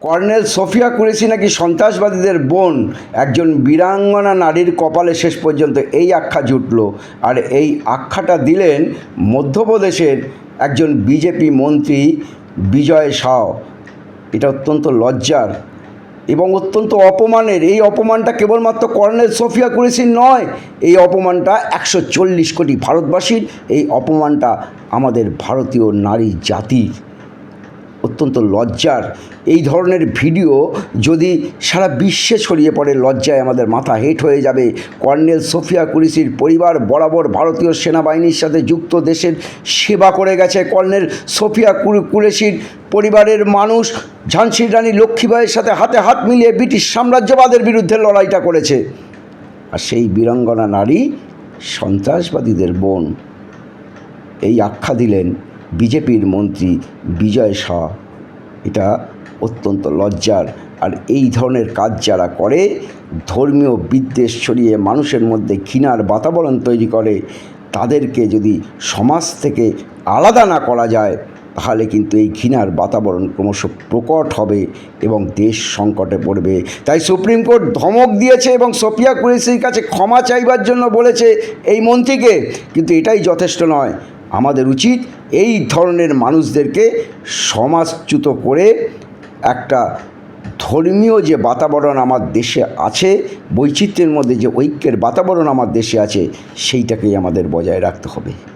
Colonel Sophia Qureshi নাকি সন্ত্রাসবাদীদের বোন। একজন বীরাঙ্গনা নারীর কপালে শেষ পর্যন্ত এই আখ্যা জুটল। আর এই আখ্যাটা দিলেন মধ্যপ্রদেশের একজন বিজেপি মন্ত্রী বিজয় শাহ। এটা অত্যন্ত লজ্জার এবং অত্যন্ত অপমানের। এই অপমানটা কেবলমাত্র কর্নেল সোফিয়া কুরেশির নয়, এই অপমানটা 140 কোটি ভারতবাসীর, এই অপমানটা আমাদের ভারতীয় নারী জাতির। অত্যন্ত লজ্জার। এই ধরনের ভিডিও যদি সারা বিশ্বে ছড়িয়ে পড়ে, লজ্জায় আমাদের মাথা হেঁট হয়ে যাবে। কর্নেল সোফিয়া কুরেশির পরিবার বরাবর ভারতীয় সেনাবাহিনীর সাথে যুক্ত, দেশের সেবা করে গেছে। কর্নেল সোফিয়া কুরেশির পরিবারের মানুষ ঝাঁসির রানী লক্ষ্মীবাইয়ের সাথে হাতে হাত মিলিয়ে ব্রিটিশ সাম্রাজ্যবাদের বিরুদ্ধে লড়াইটা করেছে। আর সেই বীরাঙ্গনা নারী সন্ত্রাসবাদীদের বোন, এই আখ্যা দিলেন বিজেপির মন্ত্রী বিজয় শাহ। এটা অত্যন্ত লজ্জার। আর এই ধরনের কাজ যারা করে, ধর্মীয় বিদ্বেষ ছড়িয়ে মানুষের মধ্যে ঘৃণার বাতাবরণ তৈরি করে, তাদেরকে যদি সমাজ থেকে আলাদা না করা যায়, তাহলে কিন্তু এই ঘৃণার বাতাবরণ ক্রমশ প্রকট হবে এবং দেশ সংকটে পড়বে। তাই সুপ্রিম কোর্ট ধমক দিয়েছে এবং সোফিয়া কুরেশির কাছে ক্ষমা চাইবার জন্য বলেছে এই মন্ত্রীকে। কিন্তু এটাই যথেষ্ট নয়। আমাদের উচিত এই ধরনের মানুষদেরকে সমাজচ্যুত করে একটা ধর্মীয় যে বাতাবরণ আমার দেশে আছে, বৈচিত্র্যের মধ্যে যে ঐক্যের বাতাবরণ আমার দেশে আছে, সেইটাকেই আমাদের বজায় রাখতে হবে।